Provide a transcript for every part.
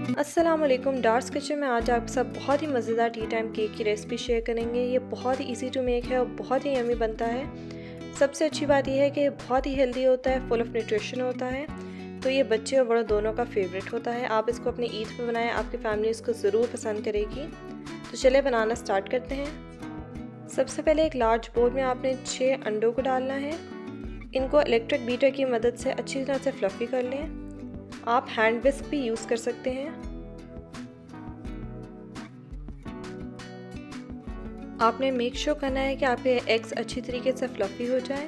अस्सलाम वालेकुम। डार्स किचन में आज आपके साथ बहुत ही मज़ेदार टी टाइम केक की रेसिपी शेयर करेंगे। ये बहुत ही इजी टू मेक है और बहुत ही यमी बनता है। सबसे अच्छी बात यह है कि बहुत ही हेल्दी होता है, फुल ऑफ न्यूट्रिशन होता है, तो ये बच्चे और बड़ों दोनों का फेवरेट होता है। आप इसको अपनी ईद पे बनाएं, आपकी फैमिली इसको ज़रूर पसंद करेगी। तो चले बनाना स्टार्ट करते हैं। सबसे पहले एक लार्ज बोल में आपने 6 अंडों को डालना है। इनको इलेक्ट्रिक बीटर की मदद से अच्छी तरह से फ्लफ़ी कर लें। आप हैंड विस्क भी यूज़ कर सकते हैं। आपने मेक श्योर करना है कि आपके एग्स अच्छी तरीके से फ्लफ़ी हो जाएं।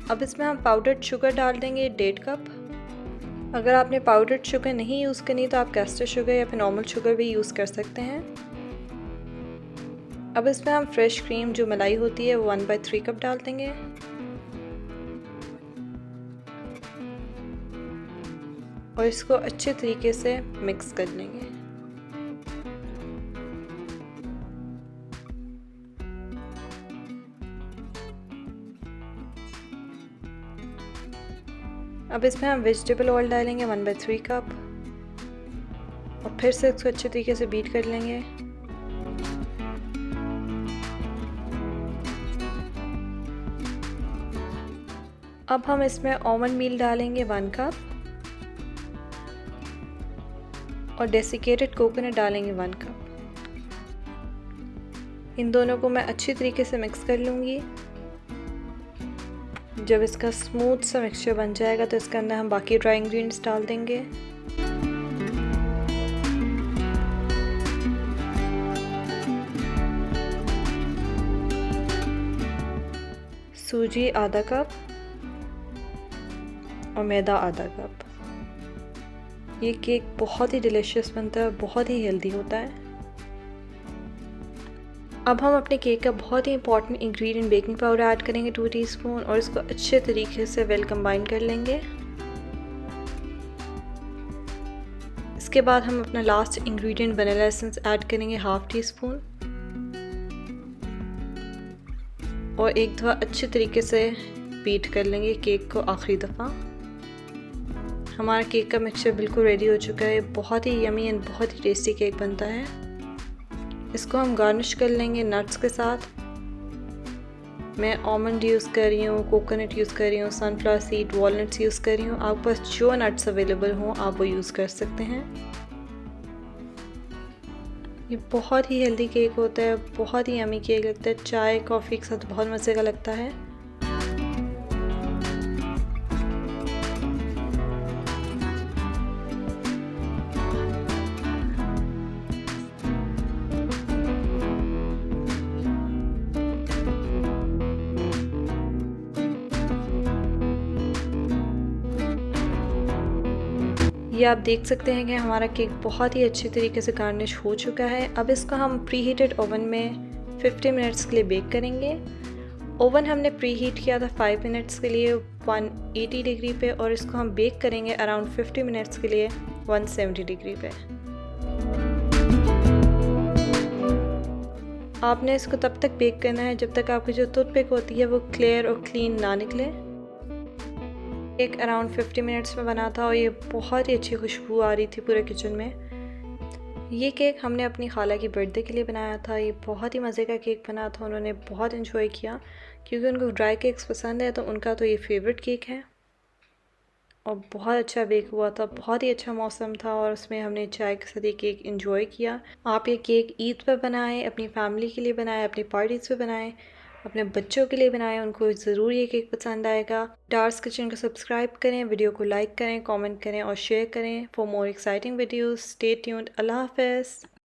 अब इसमें हम पाउडर्ड शुगर डाल देंगे 1.5 कप। अगर आपने पाउडर्ड शुगर नहीं यूज़ करनी तो आप कैस्टर शुगर या फिर नॉर्मल शुगर भी यूज़ कर सकते हैं। अब इसमें हम फ्रेश क्रीम जो मलाई होती है वो 1/3 कप डाल देंगे। और इसको अच्छे तरीके से मिक्स कर लेंगे। अब इसमें हम वेजिटेबल ऑयल डालेंगे 1/3 कप और फिर से इसको अच्छे तरीके से बीट कर लेंगे। अब हम इसमें आलमंड मील डालेंगे 1 कप और डेसिकेटेड कोकोनट डालेंगे 1 कप। इन दोनों को मैं अच्छी तरीके से मिक्स कर लूँगी। जब इसका स्मूथ सा मिक्सचर बन जाएगा तो इसके अंदर हम बाकी ड्राई इंग्रेडिएंट्स डाल देंगे। सूजी आधा कप और मैदा आधा कप। ये केक बहुत ही डिलीशियस बनता है और बहुत ही हेल्दी होता है। अब हम अपने केक का बहुत ही important ingredient baking powder add करेंगे 2 टीस्पून और इसको अच्छे तरीके से वेल कंबाइन कर लेंगे। इसके बाद हम अपना last ingredient vanilla essence add करेंगे 1/2 टीस्पून और एक दफ़ा अच्छे तरीके से बीट कर लेंगे केक को आखिरी दफ़ा। हमारा केक का मिक्सचर बिल्कुल रेडी हो चुका है। बहुत ही यमी एंड बहुत ही टेस्टी केक बनता है। इसको हम गार्निश कर लेंगे नट्स के साथ। मैं आलमंड यूज़ कर रही हूँ, कोकोनट यूज़ कर रही हूँ, सनफ्लावर सीड, वॉलनट्स यूज़ कर रही हूँ। आपके पास जो नट्स अवेलेबल हों आप वो यूज़ कर सकते हैं। ये बहुत ही हेल्दी केक होता है, बहुत ही यमी केक लगता है। चाय कॉफ़ी के साथ बहुत मज़े का लगता है। ये आप देख सकते हैं कि हमारा केक बहुत ही अच्छे तरीके से गार्निश हो चुका है। अब इसको हम प्री हीटेड ओवन में 50 मिनट्स के लिए बेक करेंगे। ओवन हमने प्री हीट किया था 5 मिनट्स के लिए 180 डिग्री पे और इसको हम बेक करेंगे अराउंड 50 मिनट्स के लिए 170 डिग्री पे। आपने इसको तब तक बेक करना है जब तक आपकी जो टूथपिक होती है वो क्लियर और क्लीन ना निकले। एक अराउंड 50 मिनट्स में बना था और ये बहुत ही अच्छी खुशबू आ रही थी पूरे किचन में। ये केक हमने अपनी खाला की बर्थडे के लिए बनाया था। ये बहुत ही मज़े का केक बना था, उन्होंने बहुत इन्जॉय किया क्योंकि उनको ड्राई केक्स पसंद है, तो उनका तो ये फेवरेट केक है और बहुत अच्छा बेक हुआ था। बहुत ही अच्छा मौसम था और उसमें हमने चाय के साथ ये केक एंजॉय किया। आप ये केक ईद पर बनाएं, अपनी फैमिली के लिए बनाएं, अपनी पार्टीज़ पे बनाएं, अपने बच्चों के लिए बनाएं, उनको ज़रूर ये केक पसंद आएगा। डार्स किचन को सब्सक्राइब करें, वीडियो को लाइक करें, कमेंट करें और शेयर करें। For more exciting videos stay tuned. अल्लाह हाफ़िज़।